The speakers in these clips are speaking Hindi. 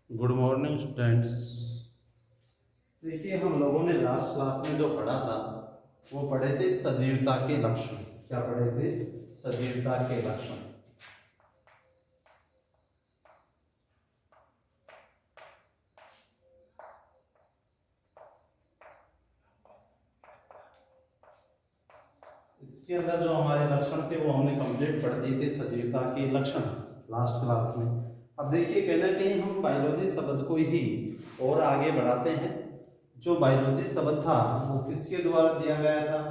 Good morning students. देखिए, हम लोगों ने लास्ट क्लास में जो पढ़ा था वो पढ़े थे सजीवता के लक्षण। क्या पढ़े थे? सजीवता के लक्षण। इसके अंदर जो हमारे लक्षण थे वो हमने कंप्लीट पढ़ दिए थे, सजीवता के लक्षण, लास्ट क्लास में। अब देखिए, कहीं ना कहीं हम बायोलॉजी शब्द को ही और आगे बढ़ाते हैं। जो बायोलॉजी शब्द था वो किसके द्वारा दिया गया था,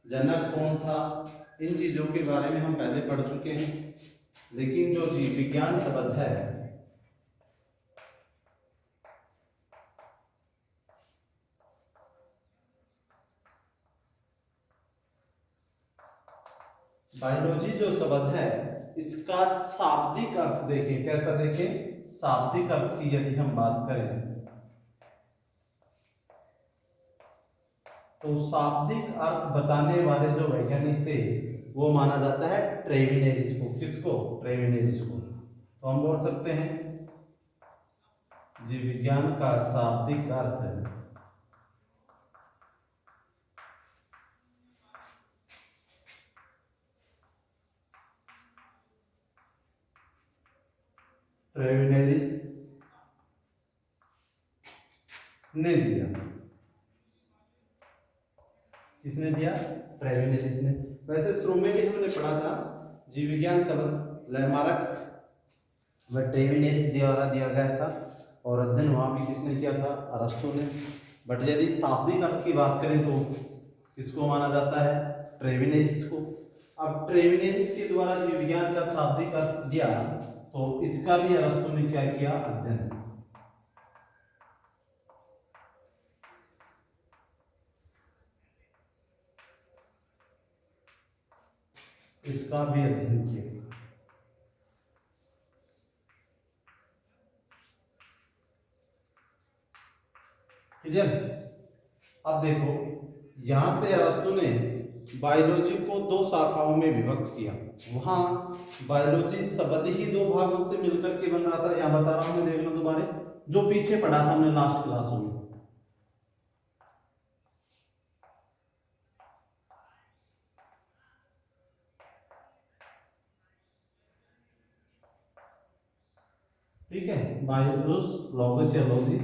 जनक कौन था, इन चीजों के बारे में हम पहले पढ़ चुके हैं। लेकिन जो जीव विज्ञान शब्द है, बायोलॉजी जो शब्द है, इसका शाब्दिक अर्थ देखें। कैसा देखें? शाब्दिक अर्थ की यदि हम बात करें तो शाब्दिक अर्थ बताने वाले जो वैज्ञानिक थे वो माना जाता है ट्रेविनेरिस को। किसको? ट्रेविनेरिस को। तो हम बोल सकते हैं जीव विज्ञान का शाब्दिक अर्थ है ट्रेविनेरिस ने दिया। किसने दिया? ट्रेविनेरिस ने। वैसे शुरू में भी हमने पढ़ा था जीव विज्ञान शब्द लैमार्क व ट्रेविनेरिस द्वारा दिया गया था, और अध्ययन वहां भी किसने किया था? अरस्तु ने। बट यदि शाब्दिक अर्थ की बात करें तो किसको माना जाता है? ट्रेविनेरिस को। अब ट्रेविनेरिस के द्वारा जीव विज्ञान का शाब्दिक अर्थ दिया तो इसका भी अरस्तु ने क्या किया? अध्ययन। इसका भी अध्ययन किया। क्लियर? अब देखो, यहां से अरस्तु ने बायोलॉजी को दो शाखाओं में विभक्त किया। वहां बायोलॉजी शब्द ही दो भागों से मिलकर के बन रहा था। यहां बता रहा हूं मैं, देख लो तुम्हारे जो पीछे पढ़ा था हमने लास्ट क्लासों में। ठीक है, बायोस, लॉगस या लॉजी।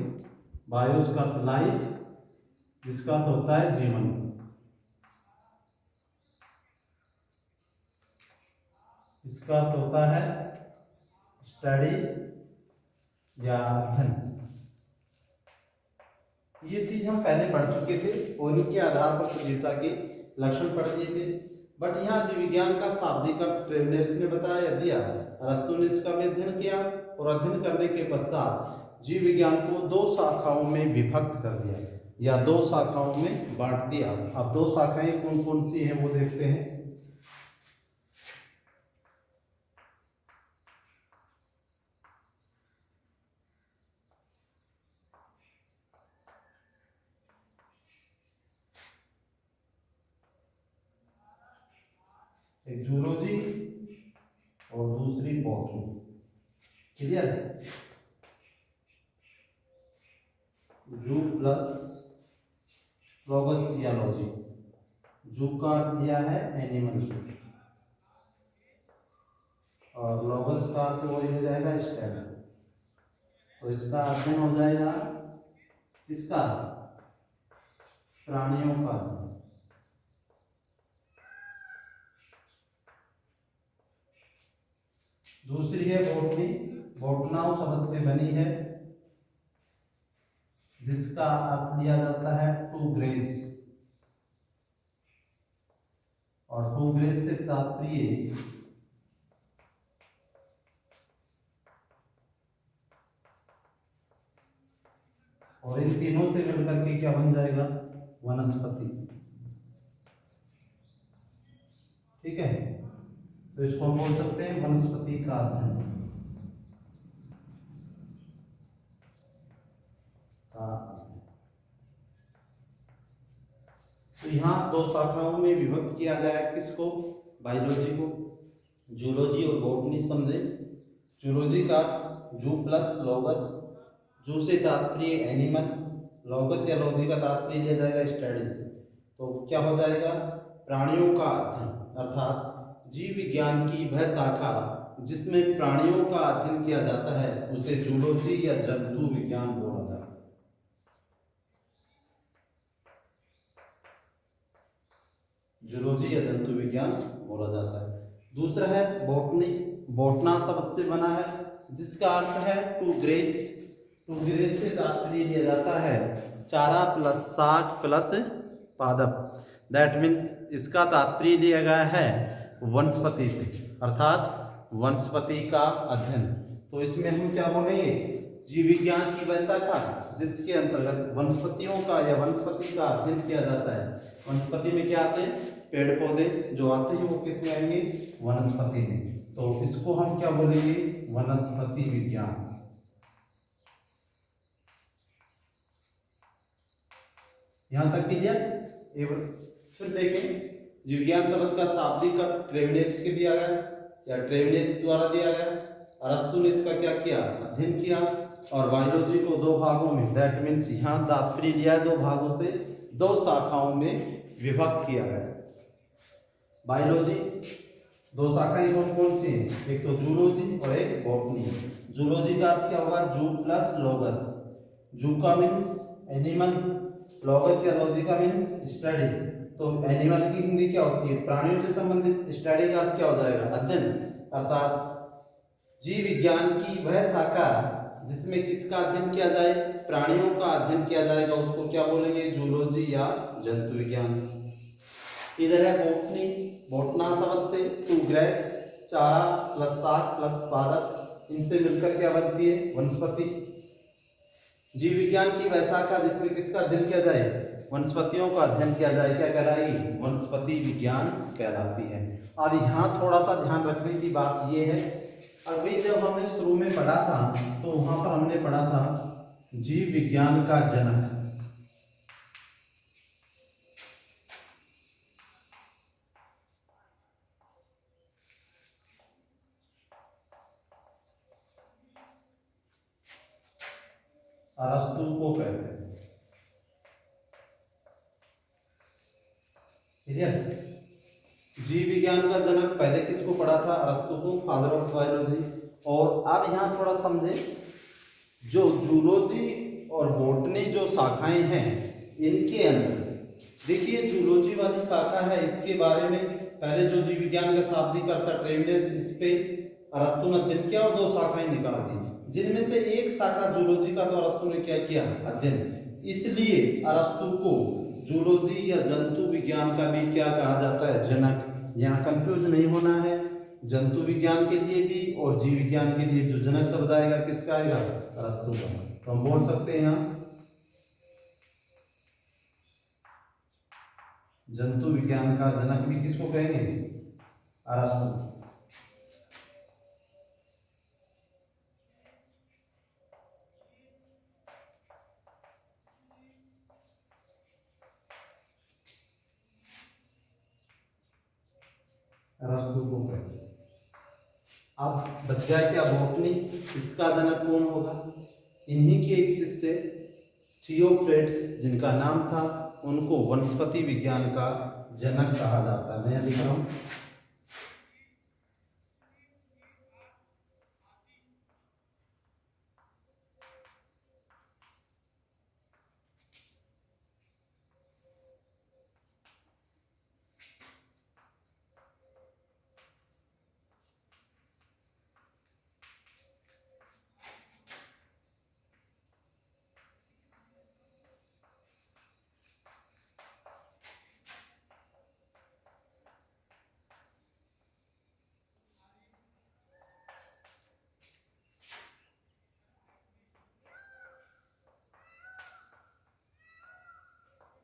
बायोस का अर्थ लाइफ, जिसका अर्थ होता है जीवन। इसका अर्थ होता है स्टडी या अध्ययन। ये चीज हम पहले पढ़ चुके थे और इनके आधार पर सजीवता के लक्षण पढ़ दिए थे। बट यहाँ जीव विज्ञान का शाब्दिक अर्थ ट्रेवलर्स ने बताया, दिया। अरस्तु ने इसका भी अध्ययन किया और अध्ययन करने के पश्चात जीव विज्ञान को दो शाखाओं में विभक्त कर दिया या दो शाखाओं में बांट दिया। अब दो शाखाएं कौन कौन सी हैं वो देखते हैं। एक जूलॉजी और दूसरी बॉटनी। क्लियर? जू प्लस लॉगस या लॉजी। जू का अर्थ दिया है एनिमल्स और लॉगस का अर्थ वही हो जाएगा स्टेम। तो इसका अध्ययन हो जाएगा किसका? प्राणियों का अध्ययन। दूसरी है बॉटनी। बॉटनाउ शब्द से बनी है, जिसका अर्थ लिया जाता है टू ग्रेज, और टू ग्रेज से तात्पर्य और इन तीनों से मिलकर के क्या बन जाएगा? वनस्पति। ठीक है, तो इसको हम बोल सकते हैं वनस्पति का अध्ययन। तो यहाँ दो शाखाओं में विभक्त किया गया है किसको? बायोलॉजी को। जूलॉजी और बॉटनी समझे। जूलॉजी का जू प्लस लॉगस जू से तात्पर्य एनिमल, लॉगस या लॉजी का तात्पर्य लिया जाएगा स्टडी से। तो क्या हो जाएगा, प्राणियों का अध्ययन अर्थात जीव विज्ञान की वह शाखा जिसमें प्राणियों का अध्ययन किया जाता है उसे जूलॉजी या जंतु विज्ञान बोला जाता है। जूलॉजी या जंतु विज्ञान बोला जाता है। दूसरा है बॉटनी, बॉटना शब्द से बना है जिसका अर्थ है टू ग्रेज। टू ग्रेज से तात्पर्य लिया जाता है चारा प्लस साग प्लस पादप। दैट मीन्स इसका तात्पर्य लिया गया है वनस्पति से, अर्थात वनस्पति का अध्ययन। तो इसमें हम क्या बोलेंगे, जीव विज्ञान की वह शाखा जिसके अंतर्गत वनस्पतियों का या वनस्पति का अध्ययन किया जाता है। वनस्पति में क्या आते हैं, पेड़ पौधे जो आते हैं वो किस में आएंगे, वनस्पति में। तो इसको हम क्या बोलेंगे, वनस्पति विज्ञान। यहां तक क्लियर। फिर देखें जीव विज्ञान शब्द का शाब्दिक अर्थ ट्रेविनेक्स के दिया गया या ट्रेविनेक्स द्वारा दिया गया। अरस्तु ने इसका क्या किया, अध्ययन किया। और बायोलॉजी को दो भागों में, दैट मीन्स यहाँ तात्पर्य लिया दो भागों से, दो शाखाओं में विभक्त किया गया। बायोलॉजी दो शाखाएं कौन कौन सी हैं, एक तो जूलॉजी और एक बॉटनी। जूलॉजी का अर्थ क्या होगा, जू प्लस लॉगस। जू का मीन्स एनिमल, लॉगस या लॉजी का मीन्स स्टडी। तो एनिमल की हिंदी क्या होती है, प्राणियों से संबंधित। स्टडी का अर्थ क्या हो जाएगा, अध्ययन। अर्थात जीव विज्ञान की वह शाखा जिसमें किसका अध्ययन किया जाए, प्राणियों का अध्ययन किया जाएगा, उसको क्या बोलेंगे, जूलॉजी या जंतु विज्ञान। इधर है बॉटनी, बॉटना शब्द से टू ग्रेज, चारा प्लस साग प्लस पादप, इनसे मिलकर क्या बनती है, वनस्पति। जीव विज्ञान की वह शाखा जिसमें किसका अध्ययन किया जाए, वनस्पतियों का अध्ययन किया जाए, क्या कहलाएगी, वनस्पति विज्ञान कहलाती है। अब यहाँ थोड़ा सा ध्यान रखने की बात यह है, अभी जब हमने शुरू में पढ़ा था तो वहां पर हमने पढ़ा था जीव विज्ञान का जनक। अरस्तु को कहते हैं, ठीक है। जीव विज्ञान का जनक पहले किसको पढ़ा था, अरस्तु को, फादर ऑफ बायोलॉजी। और अब यहाँ थोड़ा समझे, जो जूलॉजी और बॉटनी जो शाखाएं हैं इनके अंदर देखिए, जूलॉजी वाली शाखा है, इसके बारे में पहले जो जीव विज्ञान का शाब्दिक अर्थ था ट्रेविनेक्स, इस पे अरस्तु ने अध्ययन किया और दो शाखाएं निकाल दी, जिनमें से एक शाखा जूलॉजी का तो अरस्तु ने क्या किया, अध्ययन। इसलिए अरस्तु को जूलॉजी या जंतु विज्ञान का भी क्या कहा जाता है, जनक। यहाँ कंफ्यूज नहीं होना है, जंतु विज्ञान के लिए भी और जीव विज्ञान के लिए जो जनक शब्द आएगा किसका आएगा, अरस्तु का। तो हम बोल सकते हैं यहाँ जंतु विज्ञान का जनक भी किसको कहेंगे, अरस्तु। अरस्तु को कहते हैं। अब बच गया क्या, बॉटनी। इसका जनक कौन होगा, इन्हीं के एक शिष्य थियोफ्रेट्स जिनका नाम था, उनको वनस्पति विज्ञान का जनक कहा जाता है। मैं लिख रहा हूं,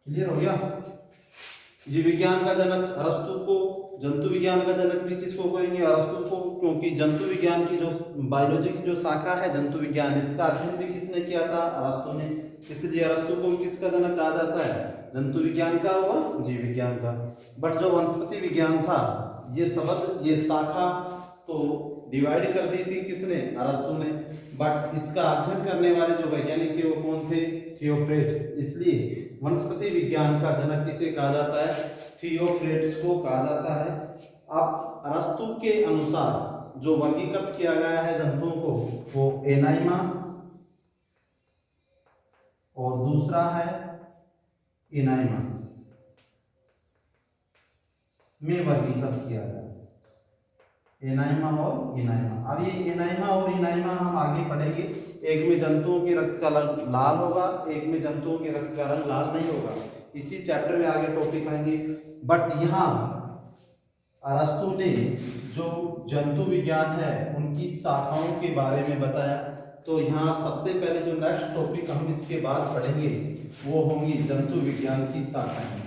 क्लियर हो गया। जीव विज्ञान का जनक अरस्तु को, जंतु विज्ञान का जनक भी किसको कहेंगे, अरस्तु को, क्योंकि जंतु विज्ञान की जो बायोलॉजी की जो शाखा है जंतु विज्ञान, इसका अध्ययन भी किसने किया था, अरस्तु ने। इसलिए अरस्तु को किसका जनक कहा जाता है, जंतु विज्ञान का और जीव विज्ञान का। बट जो वनस्पति विज्ञान था, ये शब्द, ये शाखा तो डिवाइड कर दी थी किसने, अरस्तु ने। बट इसका अध्ययन करने वाले जो वैज्ञानिक थे वो कौन थे, थियोफ्रेट्स। इसलिए वनस्पति विज्ञान का जनक किसे कहा जाता है, थियोफ्रेट्स को कहा जाता है। अब अरस्तु के अनुसार जो वर्गीकृत किया गया है जंतुओं को वो एनाइमा और दूसरा है इनाइमा में वर्गीकृत किया गया, एनाइमा और इनाइमा। अब ये एनाइमा और इनाइमा हम आगे पढ़ेंगे। एक में जंतुओं के रक्त का रंग लाल होगा, एक में जंतुओं के रक्त का रंग लाल नहीं होगा। इसी चैप्टर में आगे टॉपिक आएंगे। बट यहाँ अरस्तु ने जो जंतु विज्ञान है उनकी शाखाओं के बारे में बताया। तो यहाँ सबसे पहले जो नेक्स्ट टॉपिक हम इसके बाद पढ़ेंगे वो होंगी जंतु विज्ञान की शाखाएं,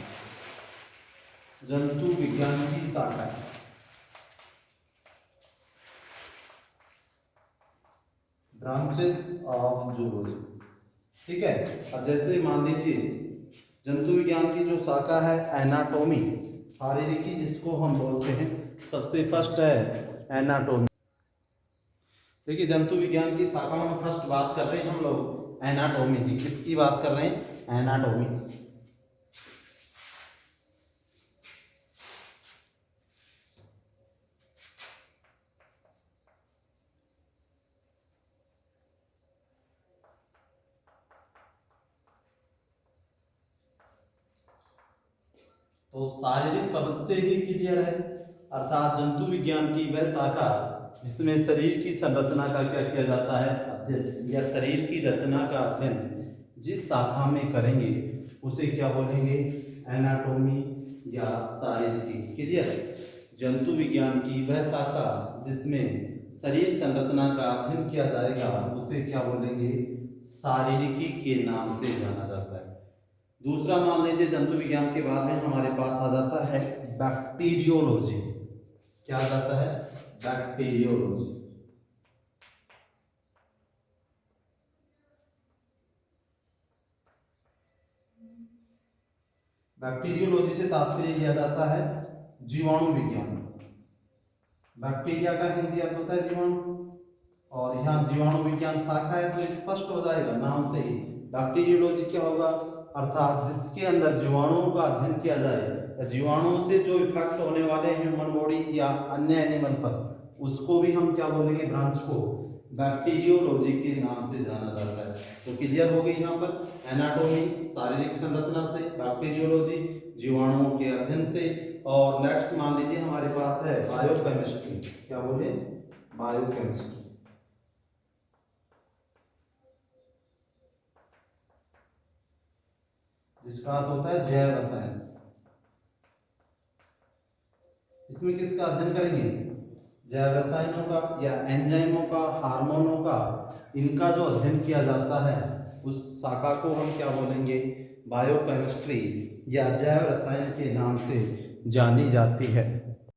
जंतु विज्ञान की शाखाएं। ब्रांचेस ऑफ जूलॉजी, ठीक है। अब जैसे मान लीजिए जंतु विज्ञान की जो शाखा है एनाटॉमी, शारीरिकी जिसको हम बोलते हैं, सबसे फर्स्ट है एनाटॉमी। देखिए जंतु विज्ञान की शाखाओं में फर्स्ट बात कर रहे हैं हम लोग एनाटॉमी की। किसकी बात कर रहे हैं, एनाटॉमी। तो शारीरिक शब्द से ही क्लियर है, अर्थात जंतु विज्ञान की वह शाखा जिसमें शरीर की संरचना का क्या किया जाता है, अध्ययन, या शरीर की रचना का अध्ययन जिस शाखा में करेंगे उसे क्या बोलेंगे, एनाटॉमी या शारीरिकी। क्लियर। जंतु विज्ञान की वह शाखा जिसमें शरीर संरचना का अध्ययन किया जाएगा उसे क्या बोलेंगे, शारीरिकी के नाम से जाना जाता है। दूसरा मान लीजिए जंतु विज्ञान के बाद में हमारे पास आ जाता है बैक्टीरियोलॉजी। क्या आ जाता है, बैक्टीरियोलॉजी। बैक्टीरियोलॉजी से तात्पर्य लिया जाता है जीवाणु विज्ञान। बैक्टीरिया का हिंदी अर्थ होता है जीवाणु, और यहाँ जीवाणु विज्ञान शाखा है तो स्पष्ट हो जाएगा नाम से ही। बैक्टीरियोलॉजी क्या होगा, अर्थात जिसके अंदर जीवाणुओं का अध्ययन किया जाए, जीवाणुओं से जो इफेक्ट होने वाले हैं ह्यूमन बॉडी या अन्य एनिमल पर, उसको भी हम क्या बोलेंगे, ब्रांच को बैक्टीरियोलॉजी के नाम से जाना जाता है। तो क्लियर हो गई यहाँ पर एनाटॉमी शारीरिक संरचना से, बैक्टीरियोलॉजी जीवाणुओं के अध्ययन से, और नेक्स्ट मान लीजिए हमारे पास है बायोकेमिस्ट्री। क्या बोले, बायोकेमिस्ट्री। जिसका अर्थ होता है जैव रसायन। इसमें किसका अध्ययन करेंगे, जैव रसायनों का या एंजाइमों का, हार्मोनों का, इनका जो अध्ययन किया जाता है उस शाखा को हम क्या बोलेंगे, बायोकेमिस्ट्री या जैव रसायन के नाम से जानी जाती है।